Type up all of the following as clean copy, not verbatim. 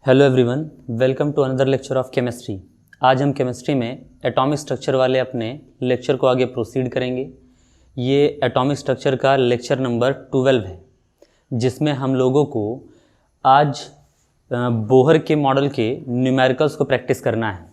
Hello everyone, welcome to another lecture of chemistry. आज हम chemistry में एटॉमिक स्ट्रक्चर वाले अपने लेक्चर को आगे प्रोसीड करेंगे। ये एटॉमिक स्ट्रक्चर का लेक्चर नंबर 12 है, जिसमें हम लोगों को आज बोहर के मॉडल के न्यूमेरिकल्स को प्रैक्टिस करना है।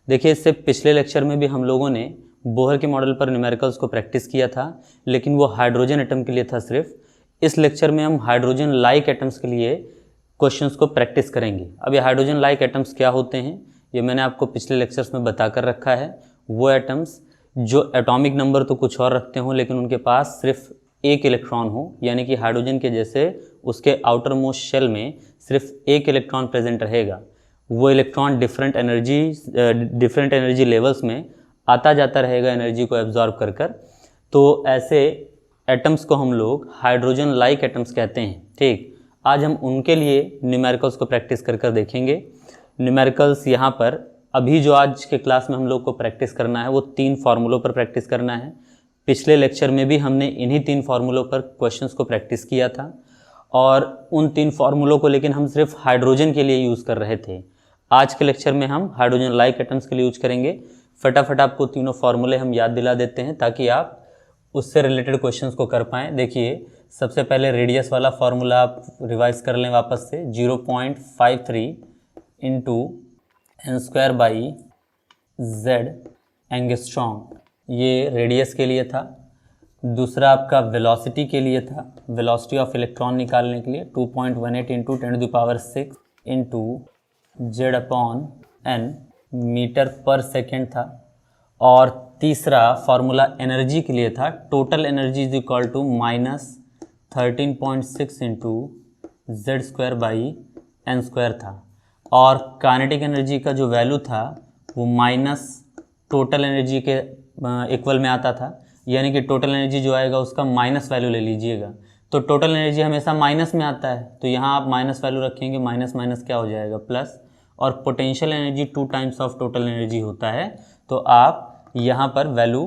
देखिए, इससे पिछले लेक्चर में भी हम लोगों ने बोहर के मॉडल पर न्यूमेरिकल्स को प्रैक्टिस किया था, लेकिन वो हाइड्रोजन एटम के लिए था सिर्फ। इस लेक्चर में हम हाइड्रोजन लाइक एटम्स के लिए क्वेश्चंस को प्रैक्टिस करेंगे। अब ये हाइड्रोजन लाइक एटम्स क्या होते हैं, ये मैंने आपको पिछले लेक्चर्स में बता कर रखा है। वो एटम्स जो एटॉमिक नंबर तो कुछ और रखते हों, लेकिन उनके पास सिर्फ एक इलेक्ट्रॉन हो, यानी कि हाइड्रोजन के जैसे उसके आउटर मोस्ट शेल में सिर्फ एक इलेक्ट्रॉन प्रेजेंट रहेगा। वो इलेक्ट्रॉन डिफरेंट एनर्जी लेवल्स में आता जाता रहेगा एनर्जी को एब्जॉर्ब कर कर। तो ऐसे एटम्स को हम लोग हाइड्रोजन लाइक एटम्स कहते हैं। ठीक, आज हम उनके लिए न्यूमेरिकल्स को प्रैक्टिस कर कर देखेंगे। न्यूमेरिकल्स यहाँ पर अभी जो आज के क्लास में हम लोग को प्रैक्टिस करना है वो 3 फार्मूलों पर प्रैक्टिस करना है। पिछले लेक्चर में भी हमने इन्हीं 3 फार्मूलों पर क्वेश्चंस को प्रैक्टिस किया था, और उन 3 फार्मूलों को लेकिन हम सिर्फ हाइड्रोजन के लिए यूज़ कर रहे थे। आज के लेक्चर में हम हाइड्रोजन लाइक एटम्स के लिए यूज करेंगे। फटाफट आपको तीनों फार्मूले हम याद दिला देते हैं ताकि आप उससे रिलेटेड क्वेश्चंस को कर पाएँ। देखिए, सबसे पहले रेडियस वाला फार्मूला आप रिवाइज कर लें वापस से। 0.53 into n² by z angstrom, ये रेडियस के लिए था। दूसरा आपका वेलोसिटी के लिए था, वेलोसिटी ऑफ इलेक्ट्रॉन निकालने के लिए 2.18 into 10⁶ into z/n metre per second था। और तीसरा फार्मूला एनर्जी के लिए था, total energy is equal to -13.6 into z² by n² था। और काइनेटिक एनर्जी का जो वैल्यू था वो माइनस टोटल एनर्जी के इक्वल में आता था, यानी कि टोटल एनर्जी जो आएगा उसका माइनस वैल्यू ले लीजिएगा। तो टोटल एनर्जी हमेशा माइनस में आता है, तो यहाँ आप माइनस वैल्यू रखेंगे, माइनस माइनस क्या हो जाएगा प्लस। और potential energy 2 times of total energy होता है, तो आप यहाँ पर वैल्यू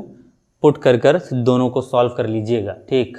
पुट कर कर दोनों को सॉल्व कर लीजिएगा। ठीक,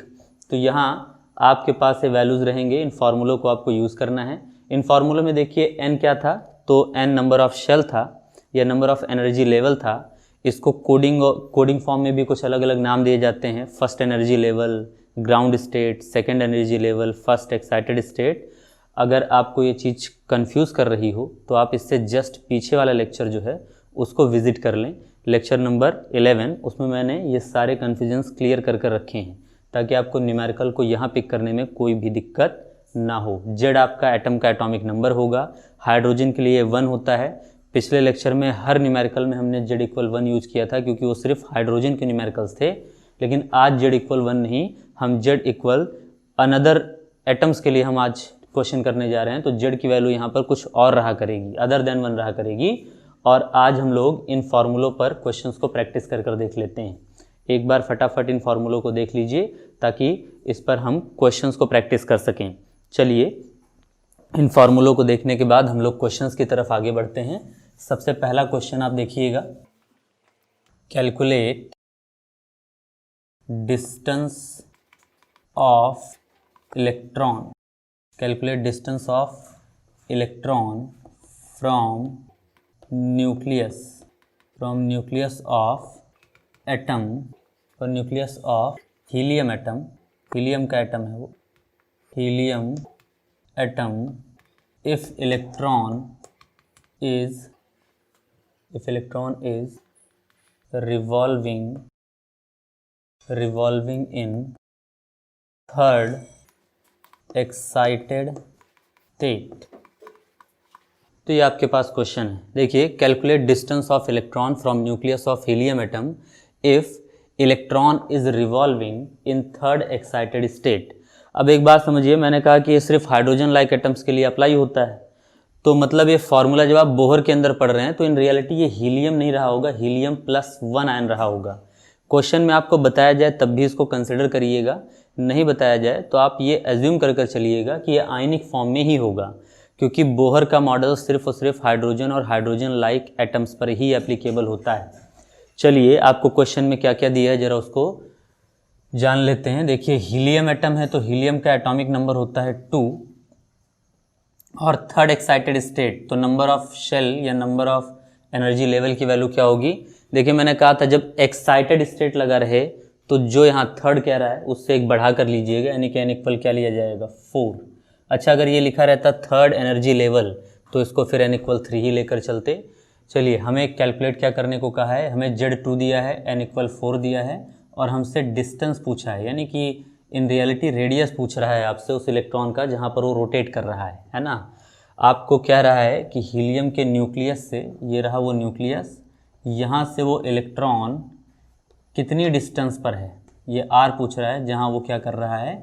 तो यहाँ आपके पास ये वैल्यूज़ रहेंगे, इन फार्मूलों को आपको यूज़ करना है। इन फार्मूलों में देखिए n क्या था, तो n नंबर ऑफ शेल था या नंबर ऑफ एनर्जी लेवल था। इसको कोडिंग फॉर्म में भी कुछ अलग अलग नाम दिए जाते हैं। First energy level, ground state, second energy level, first excited state. अगर आपको ये चीज़ कंफ्यूज कर रही हो तो आप इससे जस्ट पीछे वाला लेक्चर जो है उसको विजिट कर लें, लेक्चर नंबर 11। उसमें मैंने ये सारे कन्फ्यूजन्स क्लियर कर कर रखे हैं ताकि आपको न्यूमेरिकल को यहाँ पिक करने में कोई भी दिक्कत ना हो। जेड आपका एटम का एटॉमिक नंबर होगा, हाइड्रोजन के लिए 1 होता है। पिछले लेक्चर में हर न्यूमेरिकल में हमने z=1 यूज किया था क्योंकि वो सिर्फ हाइड्रोजन के न्यूमेरिकल्स थे, लेकिन आज z=1 नहीं, हम z= अनदर एटम्स के लिए हम आज क्वेश्चन करने जा रहे हैं। तो z की वैल्यू यहाँ पर कुछ और रहा करेगी, अदर देन 1 रहा करेगी। और आज हम लोग इन फार्मूलों पर क्वेश्चंस को प्रैक्टिस कर कर देख लेते हैं। एक बार फटाफट इन फार्मूलों को देख लीजिए ताकि इस पर हम क्वेश्चंस को प्रैक्टिस कर सकें। चलिए, इन फार्मूलों को देखने के बाद हम लोग क्वेश्चंस की तरफ आगे बढ़ते हैं। सबसे पहला क्वेश्चन आप देखिएगा, calculate distance of electron, calculate distance of electron from nucleus of atom, और nucleus of helium atom, helium का एटम है वो, helium atom, if electron is revolving in third excited state. तो ये आपके पास क्वेश्चन है। देखिए, calculate distance of electron from nucleus of helium atom if electron is revolving in third excited state. अब एक बात समझिए, मैंने कहा कि ये सिर्फ हाइड्रोजन लाइक एटम्स के लिए अप्लाई होता है, तो मतलब ये फार्मूला जब आप बोहर के अंदर पढ़ रहे हैं तो इन रियलिटी ये हीलियम नहीं रहा होगा, हीलियम +1 आयन रहा होगा। क्वेश्चन में आपको बताया जाए तब भी इसको कंसिडर करिएगा, नहीं बताया जाए तो आप ये एज्यूम कर कर चलिएगा कि ये आयनिक फॉर्म में ही होगा, क्योंकि बोहर का मॉडल सिर्फ और सिर्फ हाइड्रोजन और हाइड्रोजन लाइक एटम्स पर ही एप्लीकेबल होता है। चलिए, आपको क्वेश्चन में क्या क्या दिया है जरा उसको जान लेते हैं। देखिए, हीलियम एटम है तो हीलियम का एटॉमिक नंबर होता है 2, और थर्ड एक्साइटेड स्टेट, तो नंबर ऑफ शेल या नंबर ऑफ एनर्जी लेवल की वैल्यू क्या होगी। देखिए मैंने कहा था जब एक्साइटेड स्टेट लगा रहे तो जो यहाँ थर्ड कह रहा है उससे एक बढ़ा कर लीजिएगा, यानी कि n इक्वल क्या लिया जाएगा 4। अच्छा अगर ये लिखा रहता थर्ड एनर्जी लेवल तो इसको फिर n इक्वल 3 ही लेकर चलते। चलिए हमें कैलकुलेट क्या करने को कहा है, हमें Z2 दिया है, n इक्वल 4 दिया है और हमसे डिस्टेंस पूछा है, यानी कि इन रियलिटी रेडियस पूछ रहा है आपसे उस इलेक्ट्रॉन का जहाँ पर वो रोटेट कर रहा है ना। आपको कह रहा है कि हीलियम के न्यूक्लियस से, ये रहा वो न्यूक्लियस, यहाँ से वो इलेक्ट्रॉन कितनी डिस्टेंस पर है, ये r पूछ रहा है जहाँ वो क्या कर रहा है,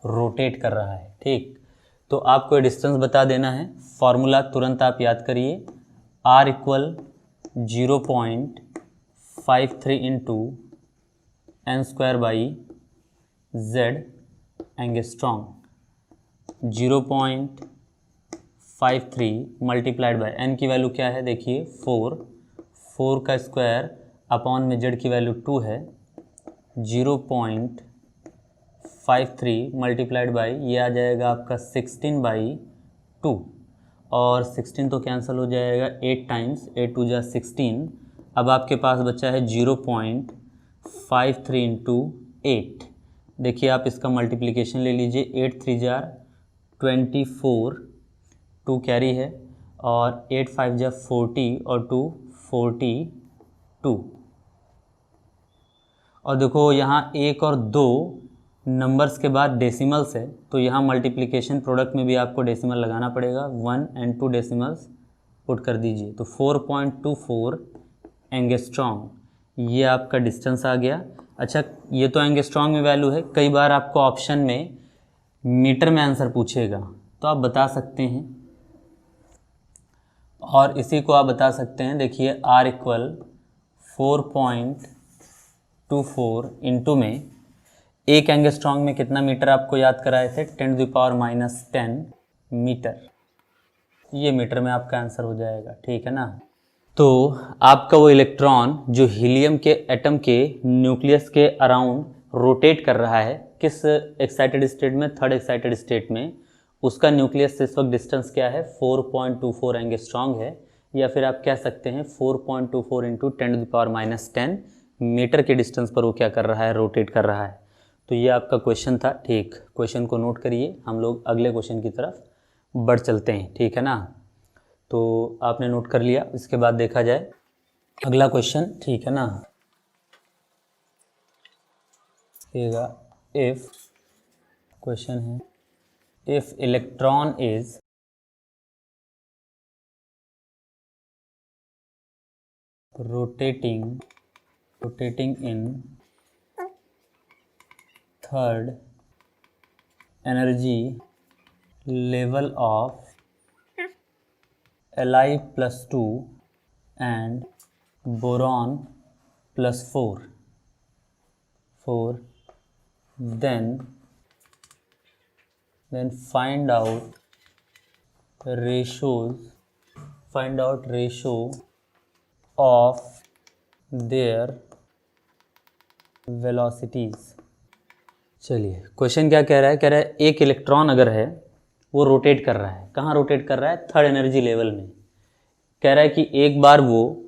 रोटेट कर रहा है। ठीक, तो आपको डिस्टेंस बता देना है, फॉर्मूला तुरंत आप याद करिए, r equal 0.53 into n square by z angstrom, 0.53 multiplied by n की वैल्यू क्या है, देखिए 4 का स्क्वायर अपॉन में z की वैल्यू 2 है, 0.53 मल्टीप्लाइड बाई ये आ जाएगा आपका 16/2 और 16 तो कैंसिल हो जाएगा, 8 टाइम्स 8 2 जा 16। अब आपके पास बचा है 0.53 इंटू 8। देखिए आप इसका मल्टीप्लिकेशन ले लीजिए, 8 3 जा 24, 2 कैरी है और 8 5 जा 40 और 2 42। और देखो यहाँ 1 और 2 नंबर्स के बाद डेसिमल्स है, तो यहाँ मल्टीप्लिकेशन प्रोडक्ट में भी आपको डेसिमल लगाना पड़ेगा, 1 और 2 डेसिमल्स पुट कर दीजिए, तो 4.24 एंगस्ट्रॉम ये आपका डिस्टेंस आ गया। अच्छा ये तो एंगस्ट्रॉम में वैल्यू है, कई बार आपको ऑप्शन में मीटर में आंसर पूछेगा तो आप बता सकते हैं, और इसी को आप बता सकते हैं, देखिए r इक्वल 4.24 इंटू में एक एंगस्ट्रॉम में कितना मीटर आपको याद कराए थे, 10⁻⁻10 मीटर, ये मीटर में आपका आंसर हो जाएगा। ठीक है ना। तो आपका वो इलेक्ट्रॉन जो हीलियम के एटम के न्यूक्लियस के अराउंड रोटेट कर रहा है, किस एक्साइटेड स्टेट में, थर्ड एक्साइटेड स्टेट में, उसका न्यूक्लियस से इस वक्त डिस्टेंस क्या है, 4.24 एंगस्ट्रॉम है, या फिर आप कह सकते हैं 4.24 इंटू 10⁻⁻10 मीटर के डिस्टेंस पर वो क्या कर रहा है, रोटेट कर रहा है। तो ये आपका क्वेश्चन था। ठीक, क्वेश्चन को नोट करिए, हम लोग अगले क्वेश्चन की तरफ बढ़ चलते हैं। ठीक है ना, तो आपने नोट कर लिया, इसके बाद देखा जाए अगला क्वेश्चन। ठीक है ना, इफ क्वेश्चन है, if electron is rotating in third energy level of Li plus 2 and boron plus 4, then find out ratio of their velocities। चलिए क्वेश्चन क्या कह रहा है, कह रहा है एक इलेक्ट्रॉन अगर है वो रोटेट कर रहा है, कहाँ रोटेट कर रहा है, थर्ड एनर्जी लेवल में। कह रहा है कि एक बार वो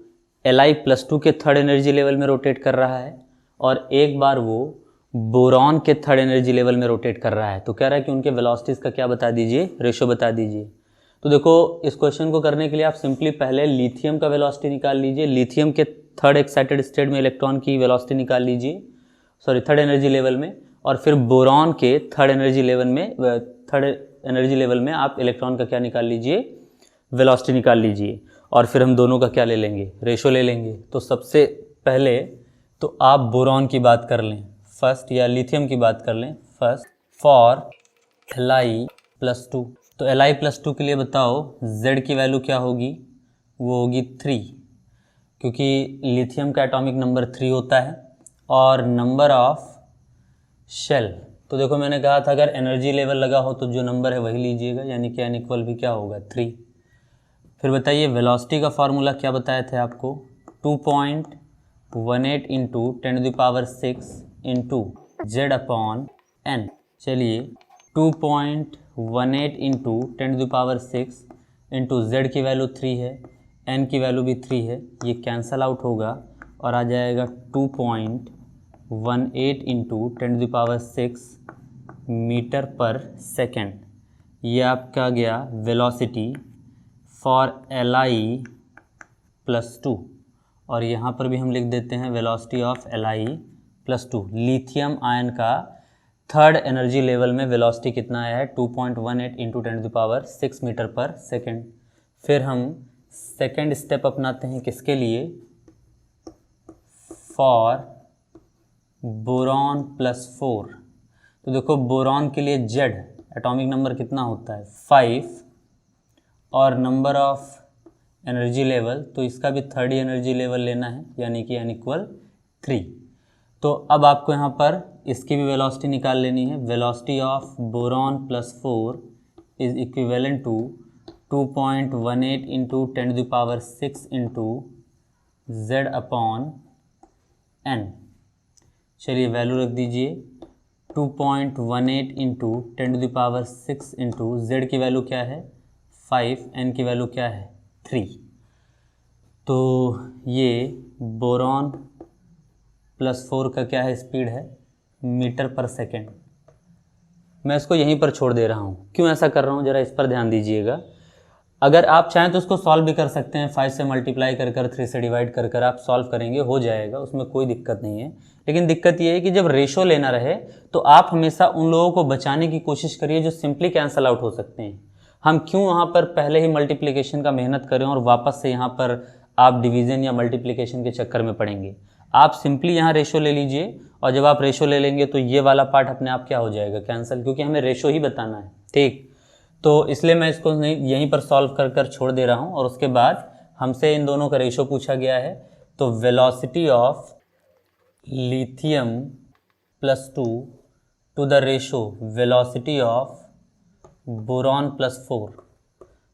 Li+2 के थर्ड एनर्जी लेवल में रोटेट कर रहा है और एक बार वो बोरॉन के थर्ड एनर्जी लेवल में रोटेट कर रहा है। तो कह रहा है कि उनके वेलोसिटीज़ का क्या बता दीजिए, रेशो बता दीजिए। तो देखो इस क्वेश्चन को करने के लिए आप सिंपली पहले लिथियम का वेलोसिटी निकाल लीजिए, लिथियम के थर्ड एक्साइटेड स्टेट में इलेक्ट्रॉन की वेलोसिटी निकाल लीजिए, सॉरी थर्ड एनर्जी लेवल में, और फिर बोरॉन के थर्ड एनर्जी लेवल में आप इलेक्ट्रॉन का क्या निकाल लीजिए, वेलोसिटी निकाल लीजिए, और फिर हम दोनों का क्या ले लेंगे, रेशो ले लेंगे। तो सबसे पहले तो आप बोरॉन की बात कर लें फर्स्ट, या लिथियम की बात कर लें फर्स्ट, फॉर Li+2। तो Li+2 के लिए बताओ Z की वैल्यू क्या होगी, वो होगी 3, क्योंकि लिथियम का एटॉमिक नंबर 3 होता है, और नंबर ऑफ शेल, तो देखो मैंने कहा था अगर एनर्जी लेवल लगा हो तो जो नंबर है वही लीजिएगा, यानी कि n इक्वल भी क्या होगा 3। फिर बताइए वेलोसिटी का फार्मूला क्या बताए थे आपको, 2.18 into 10⁻6 into Z upon n। चलिए 2.18 2.18 इंटू 10⁻6 इंटू जेड की वैल्यू 3 है, एन की वैल्यू भी 3 है, ये कैंसल आउट होगा और आ जाएगा 2.18 इंटू 10⁻6 मीटर पर सेकेंड। ये आपका गया वेलोसिटी फॉर Li+2 और यहाँ पर भी हम लिख देते हैं velocity of Li+2। Lithium ion का थर्ड एनर्जी लेवल में वेलोसिटी कितना आया है 2.18 इंटू 10⁻6 मीटर पर सेकेंड। फिर हम सेकेंड स्टेप अपनाते हैं किसके लिए, फॉर बोरॉन +4। तो देखो बोरॉन के लिए जेड एटॉमिक नंबर कितना होता है 5 और नंबर ऑफ एनर्जी लेवल, तो इसका भी थर्ड एनर्जी लेवल लेना है यानी कि n=3। तो अब आपको यहाँ पर इसकी भी वेलोसिटी निकाल लेनी है। Velocity of boron +4 is equivalent to 2.18 into 10⁻6 into Z/n। चलिए वैल्यू रख दीजिए 2.18 इंटू 10⁻6 इंटू जेड की वैल्यू क्या है 5, एन की वैल्यू क्या है 3। तो ये बोरॉन +4 का क्या है स्पीड है मीटर पर सेकेंड। मैं इसको यहीं पर छोड़ दे रहा हूँ। क्यों ऐसा कर रहा हूँ ज़रा इस पर ध्यान दीजिएगा। अगर आप चाहें तो उसको सॉल्व भी कर सकते हैं, 5 से मल्टीप्लाई कर 3 से डिवाइड कर आप सॉल्व करेंगे, हो जाएगा, उसमें कोई दिक्कत नहीं है। लेकिन दिक्कत ये है कि जब रेशो लेना रहे तो आप हमेशा उन लोगों को बचाने की कोशिश करिए जो सिंपली कैंसल आउट हो सकते हैं। हम क्यों वहाँ पर पहले ही मल्टीप्लिकेशन का मेहनत करें और वापस से यहाँ पर आप डिवीज़न या मल्टीप्लिकेशन के चक्कर में पड़ेंगे। आप सिंपली यहाँ रेशो ले लीजिए और जब आप रेशो ले लेंगे तो ये वाला पार्ट अपने आप क्या हो जाएगा कैंसिल, क्योंकि हमें रेशो ही बताना है। ठीक, तो इसलिए मैं इसको यहीं पर सॉल्व कर छोड़ दे रहा हूँ। और उसके बाद हमसे इन दोनों का रेशो पूछा गया है, तो velocity of lithium +2 to the ratio velocity of boron +4।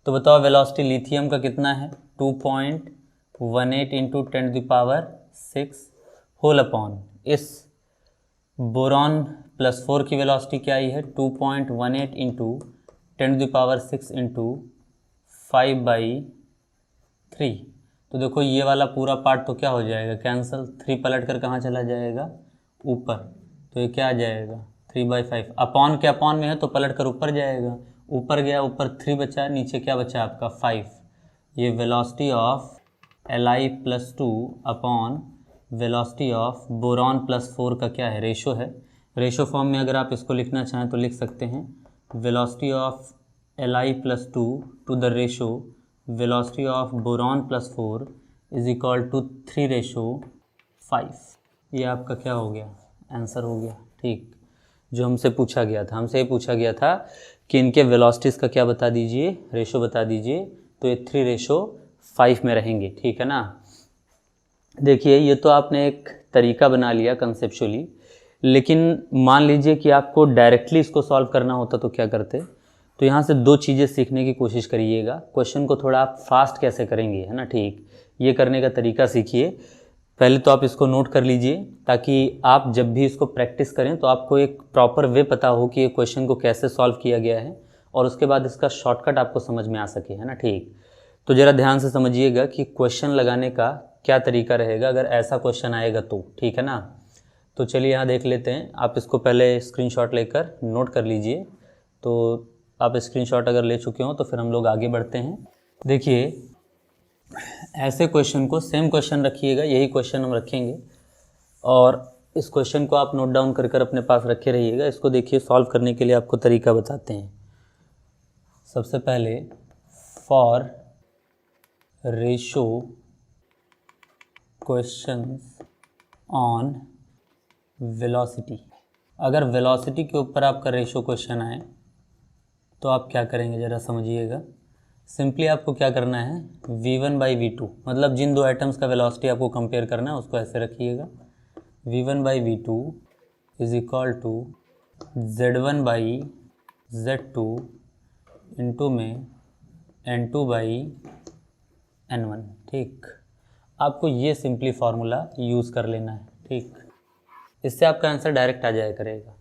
तो बताओ वेलोसिटी लिथियम का कितना है 2.18 इंटू 10⁻6 होल अपॉन इस बोरॉन +4 की वेलोसिटी क्या आई है 2.18 इंटू 10⁻6 इंटू 5/3। तो देखो ये वाला पूरा पार्ट तो क्या हो जाएगा कैंसिल, 3 पलट कर कहाँ चला जाएगा ऊपर, तो ये क्या आ जाएगा 3/5। अपॉन के अपॉन में है तो पलट कर ऊपर जाएगा, ऊपर गया, ऊपर 3 बचा, नीचे क्या बचा आपका 5। ये velocity of Li+2 upon velocity of boron +4 का क्या है रेशो है। रेशो फॉर्म में अगर आप इसको लिखना चाहें तो लिख सकते हैं velocity of Li+2 to the ratio velocity of boron +4 is equal to 3/5। ये आपका क्या हो गया आंसर हो गया। ठीक, जो हमसे पूछा गया था, हमसे ये पूछा गया था कि इनके वेलोसिटीज़ का क्या बता दीजिए रेशो बता दीजिए, तो ये 3/5 में रहेंगे। ठीक है ना। देखिए ये तो आपने एक तरीका बना लिया कंसेप्चुअली, लेकिन मान लीजिए कि आपको डायरेक्टली इसको सॉल्व करना होता तो क्या करते। तो यहाँ से 2 चीज़ें सीखने की कोशिश करिएगा। क्वेश्चन को थोड़ा आप फास्ट कैसे करेंगे, है ना। ठीक, ये करने का तरीका सीखिए। पहले तो आप इसको नोट कर लीजिए ताकि आप जब भी इसको प्रैक्टिस करें तो आपको एक प्रॉपर वे पता हो कि ये क्वेश्चन को कैसे सॉल्व किया गया है और उसके बाद इसका शॉर्टकट आपको समझ में आ सके, है ना। ठीक, तो ज़रा ध्यान से समझिएगा कि क्वेश्चन लगाने का क्या तरीका रहेगा अगर ऐसा क्वेश्चन आएगा तो। ठीक है ना। तो चलिए यहाँ देख लेते हैं। आप इसको पहले स्क्रीनशॉट लेकर नोट कर लीजिए। तो आप स्क्रीनशॉट अगर ले चुके हो तो फिर हम लोग आगे बढ़ते हैं। देखिए ऐसे क्वेश्चन को सेम क्वेश्चन रखिएगा, यही क्वेश्चन हम रखेंगे और इस क्वेश्चन को आप नोट डाउन कर अपने पास रखे रहिएगा। इसको देखिए सॉल्व करने के लिए आपको तरीका बताते हैं। सबसे पहले for ratio questions on velocity, अगर वेलोसिटी के ऊपर आपका रेशो क्वेश्चन आए तो आप क्या करेंगे ज़रा समझिएगा। सिंपली आपको क्या करना है v1/v2, मतलब जिन 2 एटम्स का वेलोसिटी आपको कंपेयर करना है उसको ऐसे रखिएगा v1/v2 is equal to z1/z2 into में n2/n1। ठीक, आपको ये सिंपली फार्मूला यूज़ कर लेना है। ठीक, इससे आपका आंसर डायरेक्ट आ जाया करेगा।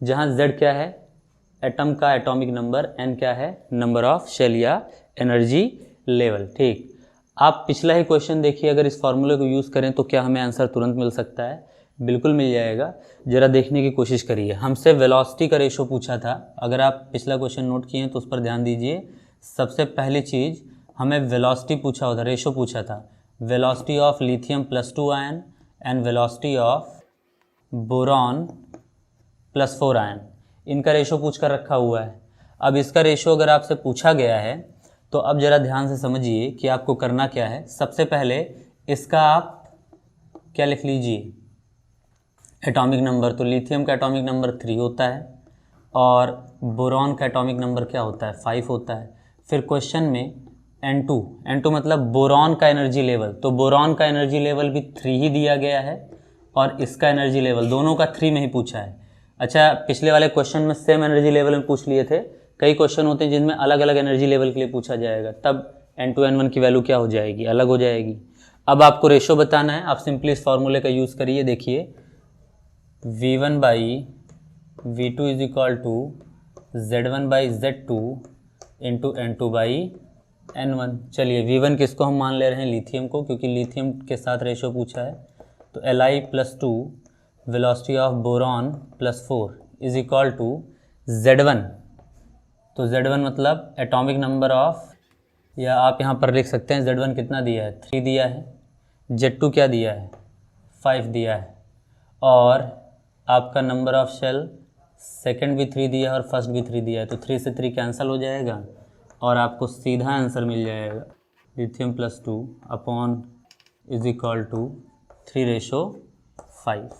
जहाँ z क्या है एटम का एटॉमिक नंबर, n क्या है, नंबर ऑफ शेल या एनर्जी लेवल। ठीक, आप पिछला ही क्वेश्चन देखिए, अगर इस फॉर्मूले को यूज़ करें तो क्या हमें आंसर तुरंत मिल सकता है? बिल्कुल मिल जाएगा। ज़रा देखने की कोशिश करिए। हमसे वेलोसिटी का रेशो पूछा था, अगर आप पिछला क्वेश्चन नोट किए हैं तो उस पर ध्यान दीजिए। सबसे पहली चीज़ हमें वेलोसिटी पूछा होता, रेशो पूछा था, velocity of lithium +2 ion and velocity of boron +4 ion, इनका रेशो पूछ कर रखा हुआ है। अब इसका रेशो अगर आपसे पूछा गया है तो अब ज़रा ध्यान से समझिए कि आपको करना क्या है। सबसे पहले इसका आप क्या लिख लीजिए, एटॉमिक नंबर। तो लिथियम का एटॉमिक नंबर 3 होता है और बोरॉन का एटॉमिक नंबर क्या होता है, 5 होता है। फिर क्वेश्चन में N2 मतलब बोरॉन का एनर्जी लेवल, तो बोरॉन का एनर्जी लेवल भी 3 ही दिया गया है और इसका एनर्जी लेवल दोनों का 3 में ही पूछा है। अच्छा, पिछले वाले क्वेश्चन में सेम एनर्जी लेवल में पूछ लिए थे। कई क्वेश्चन होते हैं जिनमें अलग अलग एनर्जी लेवल के लिए पूछा जाएगा, तब N2 N1 की वैल्यू क्या हो जाएगी, अलग हो जाएगी। अब आपको रेशो बताना है, आप सिंपली इस फॉर्मूले का यूज़ करिए। देखिए V1/V2 is equal to Z1/Z2 into N2/N1। चलिए V1 किसको हम मान ले रहे हैं, लिथियम को, क्योंकि लिथियम के साथ रेशो पूछा है। तो Li+2 velocity of boron +4 is equal to Z1। तो Z1 मतलब एटॉमिक नंबर ऑफ, या आप यहाँ पर लिख सकते हैं Z1 कितना दिया है, 3 दिया है। Z2 क्या दिया है, 5 दिया है। और आपका नंबर ऑफ शेल सेकंड भी 3 दिया है और फर्स्ट भी 3 दिया है, तो 3 से 3 कैंसिल हो जाएगा और आपको सीधा आंसर मिल जाएगा lithium +2 upon is equal to 3:5।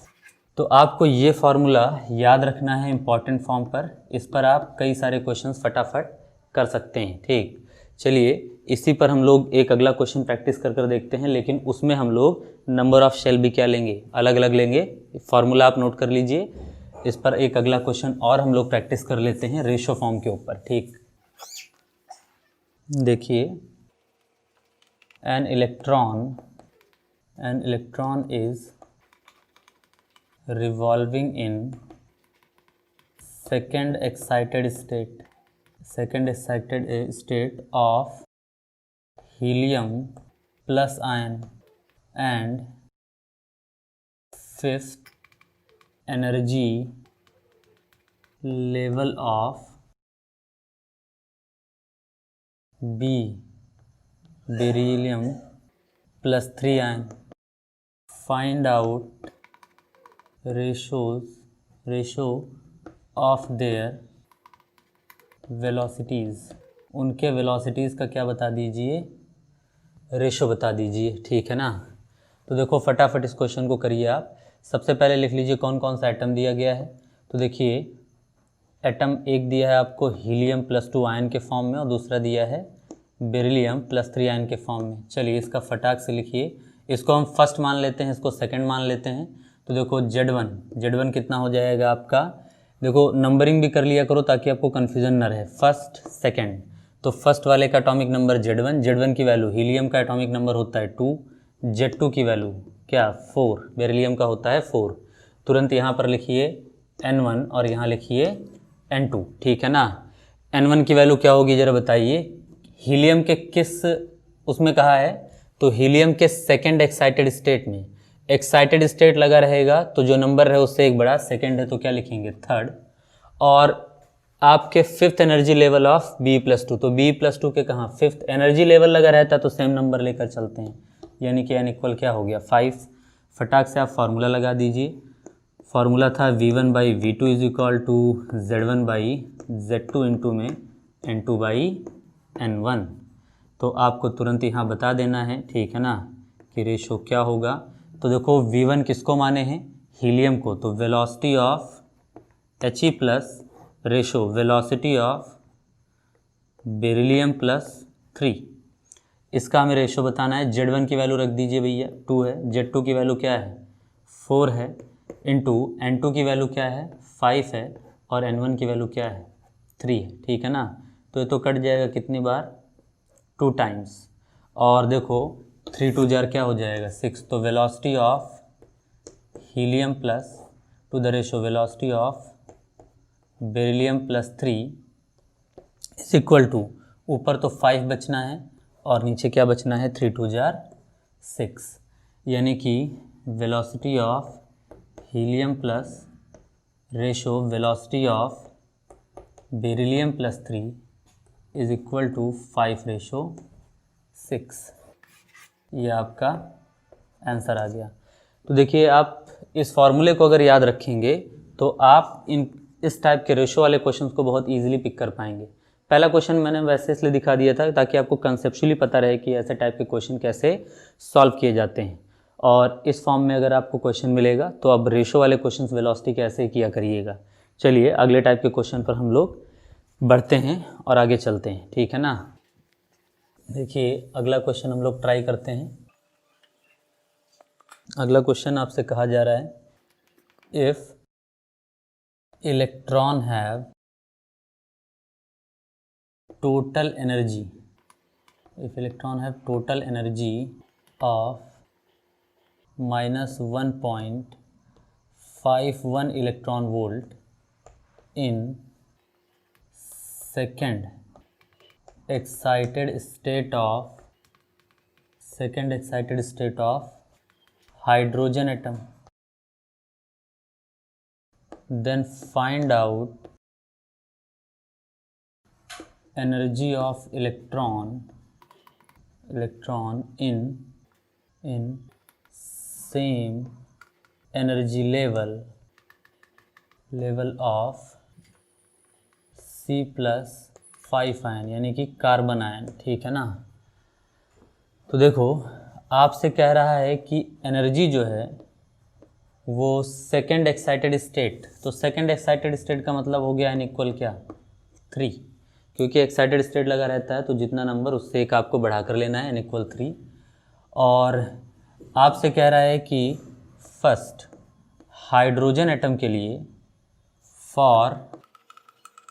तो आपको ये फार्मूला याद रखना है इम्पॉर्टेंट फॉर्म पर, इस पर आप कई सारे क्वेश्चंस फटाफट कर सकते हैं। ठीक, चलिए इसी पर हम लोग एक अगला क्वेश्चन प्रैक्टिस कर कर देखते हैं, लेकिन उसमें हम लोग नंबर ऑफ शेल भी क्या लेंगे, अलग अलग लेंगे। फार्मूला आप नोट कर लीजिए। इस पर एक अगला क्वेश्चन और हम लोग प्रैक्टिस कर लेते हैं रेशो फॉर्म के ऊपर। ठीक, देखिए an electron is revolving in second excited state of helium plus ion and fifth energy level of B beryllium +3 ion. Find out ratio of their velocities। उनके velocities का क्या बता दीजिए, रेशो बता दीजिए। ठीक है ना, तो देखो फटाफट इस क्वेश्चन को करिए आप। सबसे पहले लिख लीजिए कौन कौन सा एटम दिया गया है। तो देखिए एटम एक दिया है आपको हीलियम +2 आयन के फॉर्म में और दूसरा दिया है बेरिलियम +3 आयन के फॉर्म में। चलिए इसका फटाक से लिखिए। इसको हम फर्स्ट मान लेते हैं, इसको सेकंड मान लेते हैं। तो देखो Z1 कितना हो जाएगा आपका, देखो नंबरिंग भी कर लिया करो ताकि आपको कन्फ्यूज़न ना रहे, फर्स्ट सेकंड। तो फर्स्ट वाले का एटॉमिक नंबर Z1 की वैल्यू, हीलियम का एटॉमिक नंबर होता है 2, Z2 की वैल्यू क्या 4, बेरिलियम का होता है 4। तुरंत यहाँ पर लिखिए N1 और यहाँ लिखिए N2। ठीक है ना, N1 की वैल्यू क्या होगी ज़रा बताइए। हीलियम के किस उसमें कहा है, तो हीलियम के सेकेंड एक्साइटेड स्टेट में, एक्साइटेड स्टेट लगा रहेगा तो जो नंबर है उससे एक बड़ा, सेकेंड है तो क्या लिखेंगे 3rd। और आपके 5th energy level of B+2, तो B+2 के कहाँ 5th एनर्जी लेवल लगा रहता है तो सेम नंबर लेकर चलते हैं, यानी कि n इक्वल क्या हो गया 5। फटाक से आप फार्मूला लगा दीजिए। फार्मूला था V1/V2 is equal to Z1/Z2 into में N2/N1। तो आपको तुरंत यहाँ बता देना है, ठीक है ना, कि रेशो क्या होगा। तो देखो V1 किसको माने हैं, हीलियम को, तो velocity of He plus ratio velocity of beryllium +3, इसका हमें रेशो बताना है। Z1 की वैल्यू रख दीजिए भैया 2 है, Z2 की वैल्यू क्या है 4 है, इंटू N2 की वैल्यू क्या है 5 है और N1 की वैल्यू क्या है 3 है। ठीक है ना, तो ये तो कट जाएगा कितनी बार 2 टाइम्स, और देखो 3 2 जार क्या हो जाएगा 6। तो velocity of helium plus to the ratio velocity of beryllium +3 is equal to, ऊपर तो 5 बचना है और नीचे क्या बचना है, 3 2 6, यानी कि velocity of helium plus ratio velocity of beryllium +3 is equal to 5:6। ये आपका आंसर आ गया। तो देखिए, आप इस फॉर्मूले को अगर याद रखेंगे तो आप इस टाइप के रेशो वाले क्वेश्चंस को बहुत इजीली पिक कर पाएंगे। पहला क्वेश्चन मैंने वैसे इसलिए दिखा दिया था ताकि आपको कंसेप्चुअली पता रहे कि ऐसे टाइप के क्वेश्चन कैसे सॉल्व किए जाते हैं, और इस फॉर्म में अगर आपको क्वेश्चन मिलेगा तो अब रेशो वाले क्वेश्चंस वेलोसिटी कैसे किया करिएगा। चलिए अगले टाइप के क्वेश्चन पर हम लोग बढ़ते हैं और आगे चलते हैं, ठीक है ना। देखिए अगला क्वेश्चन हम लोग ट्राई करते हैं। अगला क्वेश्चन आपसे कहा जा रहा है, if electron have total energy, if electron have total energy of -1.51 electron volt in second excited state of hydrogen atom, then find out energy of electron in same energy level of C+5 ion, यानी कि carbon ion, ठीक है ना। तो देखो आपसे कह रहा है कि एनर्जी जो है वो सेकेंड एक्साइटेड स्टेट, तो सेकेंड एक्साइटेड स्टेट का मतलब हो गया n इक्वल क्या, 3, क्योंकि एक्साइटेड स्टेट लगा रहता है तो जितना नंबर उससे एक आपको बढ़ा कर लेना है, n इक्वल 3। और आपसे कह रहा है कि फर्स्ट हाइड्रोजन एटम के लिए, for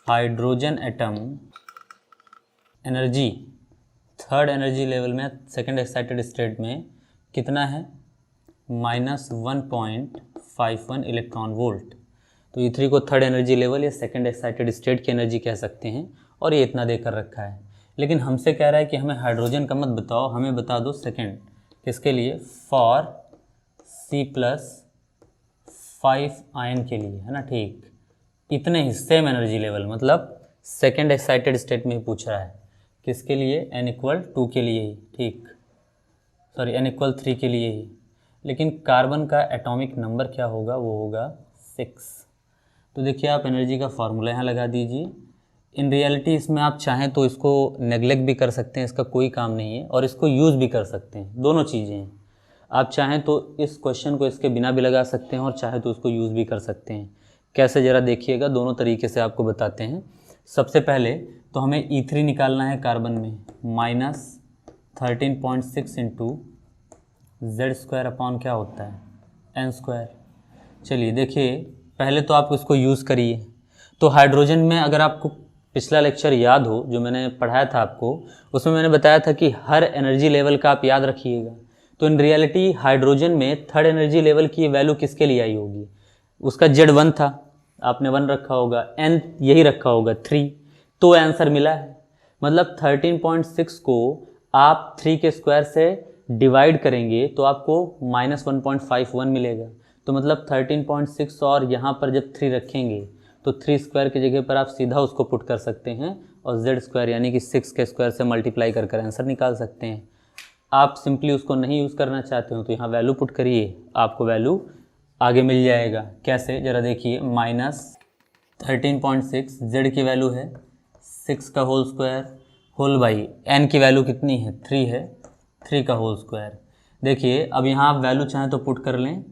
hydrogen atom energy third energy level में सेकेंड एक्साइटेड स्टेट में कितना है, -1.51 इलेक्ट्रॉन वोल्ट। तो E3 को थर्ड एनर्जी लेवल या सेकेंड एक्साइटेड स्टेट की एनर्जी कह सकते हैं, और ये इतना देकर रखा है। लेकिन हमसे कह रहा है कि हमें हाइड्रोजन का मत बताओ, हमें बता दो सेकेंड, किसके लिए, फॉर C+5 आयन के लिए, है ना, ठीक। इतने ही सेम एनर्जी लेवल, मतलब सेकेंड एक्साइटेड स्टेट में ही पूछ रहा है, किसके लिए, n इक्वल 2 के लिए ही, ठीक, सॉरी n इक्वल 3 के लिए ही। लेकिन कार्बन का एटॉमिक नंबर क्या होगा, वो होगा 6। तो देखिए आप एनर्जी का फार्मूला यहाँ लगा दीजिए। इन रियलिटी इसमें आप चाहें तो इसको नेगलेक्ट भी कर सकते हैं, इसका कोई काम नहीं है, और इसको यूज़ भी कर सकते हैं, दोनों चीज़ें हैं। आप चाहें तो इस क्वेश्चन को इसके बिना भी लगा सकते हैं, और चाहे तो उसको यूज़ भी कर सकते हैं। कैसे, ज़रा देखिएगा, दोनों तरीके से आपको बताते हैं। सबसे पहले तो हमें E3 निकालना है कार्बन में, -13.6 इंटू Z² अपॉन क्या होता है, n²। चलिए देखिए, पहले तो आप इसको यूज़ करिए। तो हाइड्रोजन में अगर आपको पिछला लेक्चर याद हो जो मैंने पढ़ाया था आपको, उसमें मैंने बताया था कि हर एनर्जी लेवल का आप याद रखिएगा। तो इन रियलिटी हाइड्रोजन में थर्ड एनर्जी लेवल की वैल्यू किसके लिए आई होगी, उसका Z1 था, आपने 1 रखा होगा, n यही रखा होगा 3, तो आंसर मिला है। मतलब 13.6 को आप 3 के स्क्वायर से डिवाइड करेंगे तो आपको -1.51 मिलेगा। तो मतलब 13.6 और यहाँ पर जब 3 रखेंगे तो 3 स्क्वायर की जगह पर आप सीधा उसको पुट कर सकते हैं, और Z² यानी कि 6 के स्क्वायर से मल्टीप्लाई कर आंसर निकाल सकते हैं। आप सिंपली उसको नहीं यूज़ करना चाहते हो तो यहाँ वैल्यू पुट करिए, आपको वैल्यू आगे मिल जाएगा। कैसे, ज़रा देखिए, -13.6 Z की वैल्यू है 6 का whole square, whole by n की वैल्यू कितनी है, 3 है, 3 का होल स्क्वायर। देखिए अब यहाँ आप वैल्यू चाहें तो पुट कर लें,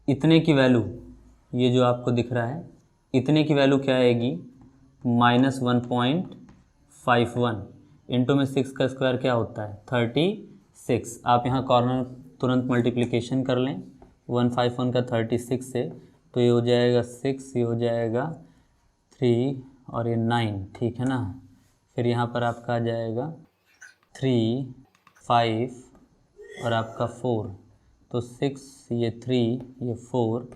इतने की वैल्यू, ये जो आपको दिख रहा है, इतने की वैल्यू क्या आएगी, -1.51 इंटू में 6 का स्क्वायर क्या होता है, 36। आप यहाँ कॉर्नर तुरंत मल्टीप्लिकेशन कर लें, 151 का 36 से, तो ये हो जाएगा 6, ये हो जाएगा 3 और ये 9, ठीक है ना। फिर यहाँ पर आपका आ जाएगा 3, 5 और आपका 4, तो 6, ये 3, ये 4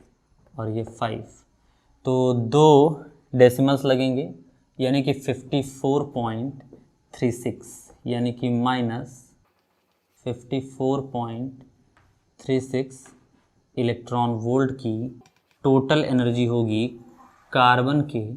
और ये 5। तो 2 डेसिमल्स लगेंगे, यानी कि 54.36 यानी कि -54.36 इलेक्ट्रॉन वोल्ट की टोटल एनर्जी होगी कार्बन के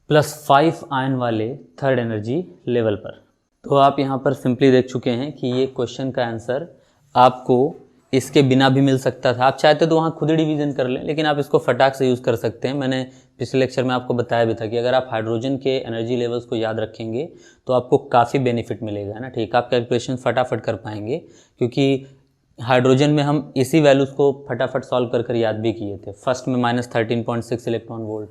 +5 आयन वाले थर्ड एनर्जी लेवल पर। तो आप यहाँ पर सिंपली देख चुके हैं कि ये क्वेश्चन का आंसर आपको इसके बिना भी मिल सकता था। आप चाहते तो वहाँ खुद ही डिवीज़न कर लें, लेकिन आप इसको फटाक से यूज़ कर सकते हैं। मैंने पिछले लेक्चर में आपको बताया भी था कि अगर आप हाइड्रोजन के एनर्जी लेवल्स को याद रखेंगे तो आपको काफ़ी बेनिफिट मिलेगा, है ना। ठीक, आप कैलकुलेशन फटाफट कर पाएंगे, क्योंकि हाइड्रोजन में हम इसी वैल्यूज़ को फटाफट सॉल्व कर याद भी किए थे। फर्स्ट में -13.6 इलेक्ट्रॉन वोल्ट,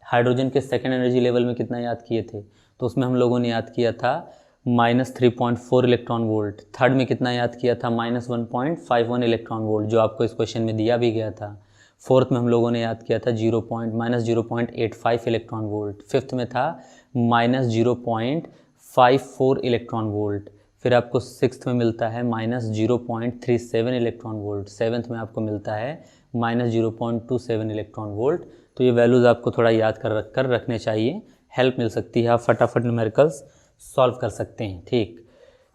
हाइड्रोजन के सेकेंड एनर्जी लेवल में कितना याद किए थे, तो उसमें हम लोगों ने याद किया था -3.4 इलेक्ट्रॉन वोल्ट। थर्ड में कितना याद किया था, -1.51 इलेक्ट्रॉन वोल्ट, जो आपको इस क्वेश्चन में दिया भी गया था। फोर्थ में हम लोगों ने याद किया था -0.85 इलेक्ट्रॉन वोल्ट। फिफ्थ में था -0.54 इलेक्ट्रॉन वोल्ट। फिर आपको सिक्स्थ में मिलता है -0.37 इलेक्ट्रॉन वोल्ट। सेवन्थ में आपको मिलता है -0.27 इलेक्ट्रॉन वोल्ट। तो ये वैल्यूज़ आपको थोड़ा याद कर रखने चाहिए, हेल्प मिल सकती है, आप फटाफट न्यूमेरिकल्स सॉल्व कर सकते हैं। ठीक,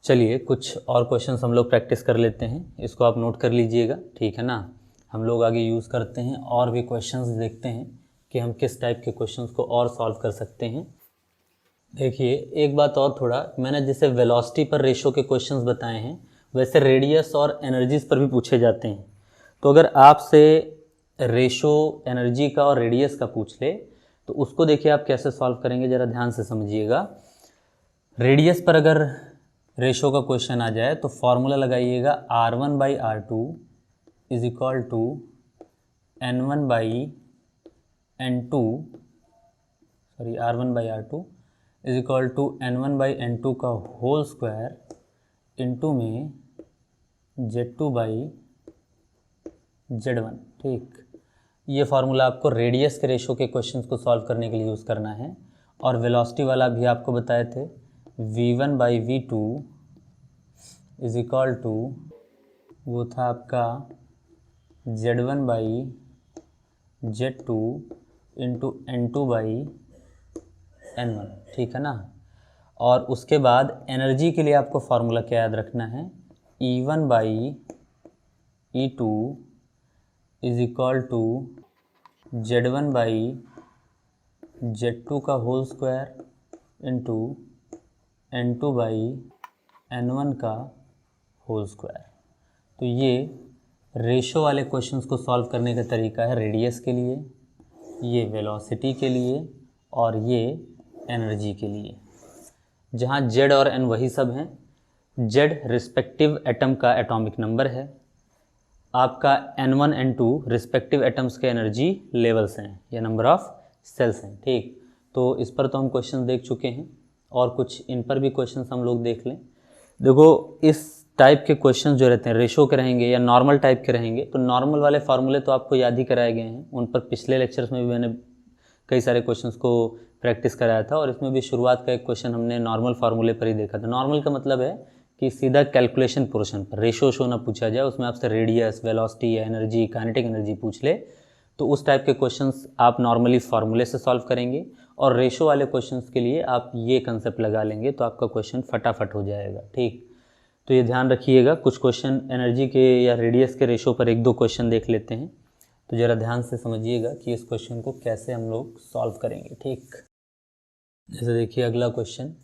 चलिए कुछ और क्वेश्चंस हम लोग प्रैक्टिस कर लेते हैं, इसको आप नोट कर लीजिएगा, ठीक है ना। हम लोग आगे यूज़ करते हैं और भी क्वेश्चंस, देखते हैं कि हम किस टाइप के क्वेश्चंस को और सॉल्व कर सकते हैं। देखिए एक बात और, थोड़ा मैंने जैसे वेलोसिटी पर रेशो के क्वेश्चंस बताए हैं, वैसे रेडियस और एनर्जीज पर भी पूछे जाते हैं। तो अगर आपसे रेशो एनर्जी का और रेडियस का पूछ ले तो उसको देखिए आप कैसे सॉल्व करेंगे, ज़रा ध्यान से समझिएगा। रेडियस पर अगर रेशो का क्वेश्चन आ जाए तो फॉर्मूला लगाइएगा R1/R2 is equal to N1/N2, sorry R1/R2 is equal to N1/N2 का होल स्क्वायर इंटू में Z2/Z1। ठीक, ये फार्मूला आपको रेडियस के रेशो के क्वेश्चंस को सॉल्व करने के लिए यूज़ करना है। और वेलोसिटी वाला भी आपको बताए थे, V1/V2 इज इक्वल टू, वो था आपका Z1/Z2 इंटू N2/N1, ठीक है ना। और उसके बाद एनर्जी के लिए आपको फार्मूला क्या याद रखना है, E1/E2 is equal to Z1/Z2 का होल स्क्वायर इंटू N2/N1 का होल स्क्वायर। तो ये रेशो वाले क्वेश्चंस को सॉल्व करने का तरीका है रेडियस के लिए, ये वेलोसिटी के लिए और ये एनर्जी के लिए, जहाँ Z और N वही सब हैं। Z रिस्पेक्टिव एटम का एटॉमिक नंबर है, आपका N1 N2 रिस्पेक्टिव एटम्स के एनर्जी लेवल्स हैं या नंबर ऑफ सेल्स हैं। ठीक, तो इस पर तो हम क्वेश्चन देख चुके हैं और कुछ इन पर भी क्वेश्चंस हम लोग देख लें। देखो इस टाइप के क्वेश्चंस जो रहते हैं रेशो के रहेंगे या नॉर्मल टाइप के रहेंगे, तो नॉर्मल वाले फार्मूले तो आपको याद ही कराए गए हैं, उन पर पिछले लेक्चर्स में भी मैंने कई सारे क्वेश्चंस को प्रैक्टिस कराया था और इसमें भी शुरुआत का एक क्वेश्चन हमने नॉर्मल फार्मूले पर ही देखा था। नॉर्मल का मतलब है कि सीधा कैलकुलेशन पोर्शन पर रेशो शो ना पूछा जाए, उसमें आपसे रेडियस, वेलोसिटी या एनर्जी, काइनेटिक एनर्जी पूछ ले, तो उस टाइप के क्वेश्चंस आप नॉर्मली फार्मूले से सॉल्व करेंगे। और रेशो वाले क्वेश्चंस के लिए आप ये कंसेप्ट लगा लेंगे तो आपका क्वेश्चन फटाफट हो जाएगा। ठीक, तो ये ध्यान रखिएगा। कुछ क्वेश्चन एनर्जी के या रेडियस के रेशो पर एक दो क्वेश्चन देख लेते हैं, तो ज़रा ध्यान से समझिएगा कि इस क्वेश्चन को कैसे हम लोग सॉल्व करेंगे। ठीक, जैसे देखिए अगला question,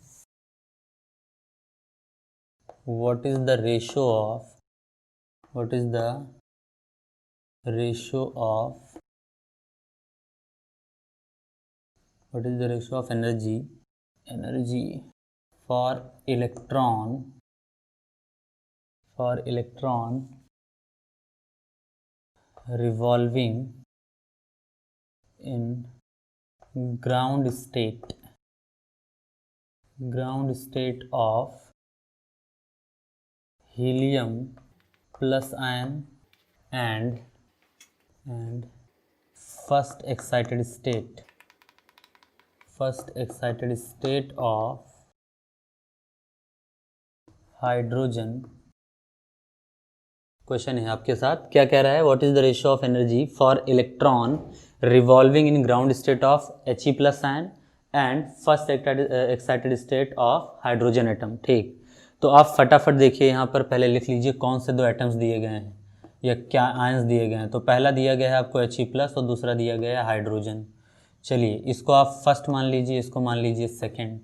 what is the ratio of energy for electron revolving in ground state of helium plus ion and first excited state of hydrogen. Question है आपके साथ, क्या कह रहा है, what is the ratio of energy for electron revolving in ground state of He+ ion and first excited state of hydrogen atom. ठीक, तो आप फटाफट देखिए यहाँ पर पहले लिख लीजिए कौन से दो एटम्स दिए गए हैं या क्या आयंस दिए गए हैं। तो पहला दिया गया है आपको He+ और दूसरा दिया गया है हाइड्रोजन। चलिए इसको आप फर्स्ट मान लीजिए, इसको मान लीजिए सेकेंड।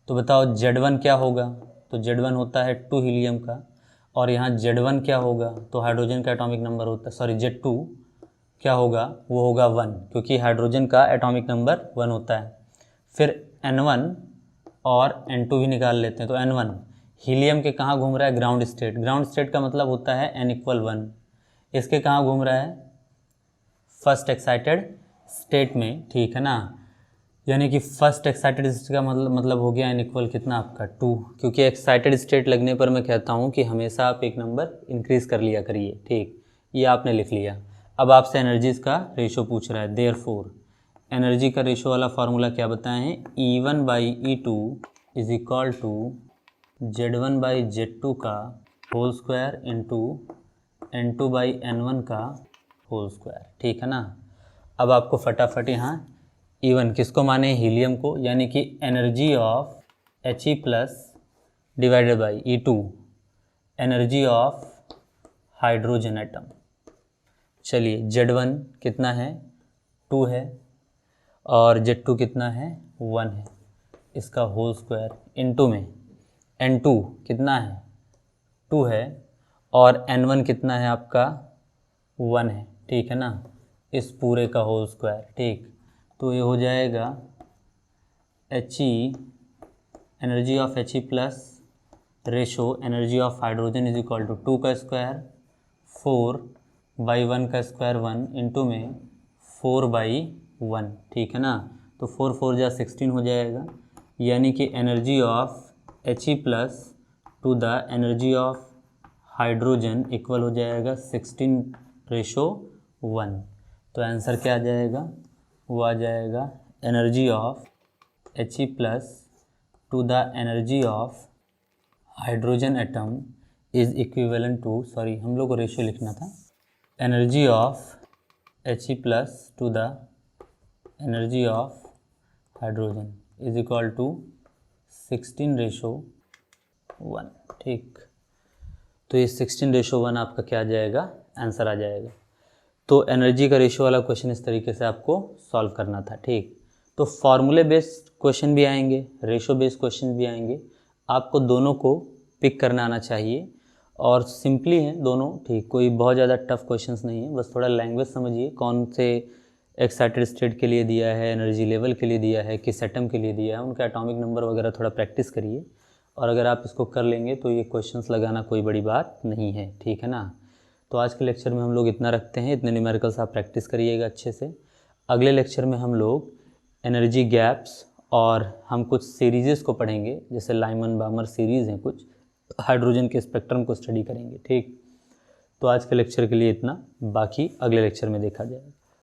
तो बताओ Z1 क्या होगा? तो Z1 होता है 2 हीलियम का, और यहाँ Z1 क्या होगा? तो हाइड्रोजन का एटॉमिक नंबर होता है, सॉरी Z2 क्या होगा? वो होगा 1, क्योंकि हाइड्रोजन का एटॉमिक नंबर 1 होता है। फिर N1 और N2 भी निकाल लेते हैं। तो N1 हीलियम के कहाँ घूम रहा है? Ground state. ग्राउंड स्टेट का मतलब होता है N=1। इसके कहाँ घूम रहा है? फर्स्ट एक्साइटेड स्टेट में, ठीक है ना। यानी कि फर्स्ट एक्साइटेड स्टेट का मतलब हो गया N= कितना आपका 2, क्योंकि एक्साइटेड स्टेट लगने पर मैं कहता हूँ कि हमेशा आप एक नंबर इंक्रीज़ कर लिया करिए। ठीक, ये आपने लिख लिया। अब आपसे एनर्जीज़ का रेशो पूछ रहा है। देयरफॉर एनर्जी का रेशो वाला फार्मूला क्या बताएं हैं? E1/E2 is equal to Z1/Z2 का होल स्क्वायर इंटू N2/N1 का होल स्क्वायर। ठीक है ना। अब आपको फटाफट यहाँ E1 किसको माने? हीलियम को, यानी कि energy of He+ divided by E2 energy of hydrogen atom. चलिए Z1 कितना है? 2 है, और Z2 कितना है? 1 है। इसका होल स्क्वायर इनटू में N2 कितना है? 2 है, और N1 कितना है आपका? 1 है। ठीक है ना, इस पूरे का होल स्क्वायर। ठीक, तो ये हो जाएगा He energy of He+ ratio energy of hydrogen is equal to 2 का स्क्वायर 4/1 का स्क्वायर 1 इंटू में 4/1। ठीक है ना, तो 4 4 जा 16 हो जाएगा, यानी कि energy of He+ to the energy of hydrogen equal हो जाएगा 16:1। तो आंसर क्या आ जाएगा? वो आ जाएगा energy of He+ to the energy of hydrogen atom is equivalent to, sorry हम लोग को रेशियो लिखना था, energy of He+ to the energy of hydrogen is equal to 16:1। ठीक, तो ये 16:1 आपका क्या आ जाएगा? आंसर आ जाएगा। तो एनर्जी का रेशियो वाला क्वेश्चन इस तरीके से आपको सॉल्व करना था। ठीक, तो फॉर्मूले बेस्ड क्वेश्चन भी आएंगे, रेशियो बेस्ड क्वेश्चन भी आएंगे। आपको दोनों को पिक करना आना चाहिए, और सिंपली हैं दोनों। ठीक, कोई बहुत ज़्यादा टफ क्वेश्चंस नहीं है, बस थोड़ा लैंग्वेज समझिए, कौन से एक्साइटेड स्टेट के लिए दिया है, एनर्जी लेवल के लिए दिया है, किस एटम के लिए दिया है, उनका एटॉमिक नंबर वगैरह थोड़ा प्रैक्टिस करिए। और अगर आप इसको कर लेंगे तो ये क्वेश्चंस लगाना कोई बड़ी बात नहीं है। ठीक है ना। तो आज के लेक्चर में हम लोग इतना रखते हैं, इतने न्यूमेरिकल्स आप प्रैक्टिस करिएगा अच्छे से। अगले लेक्चर में हम लोग एनर्जी गैप्स और हम कुछ सीरीज़ को पढ़ेंगे, जैसे लाइमन बामर सीरीज़ हैं, कुछ हाइड्रोजन के स्पेक्ट्रम को स्टडी करेंगे। ठीक, तो आज के लेक्चर के लिए इतना, बाकी अगले लेक्चर में देखा जाएगा।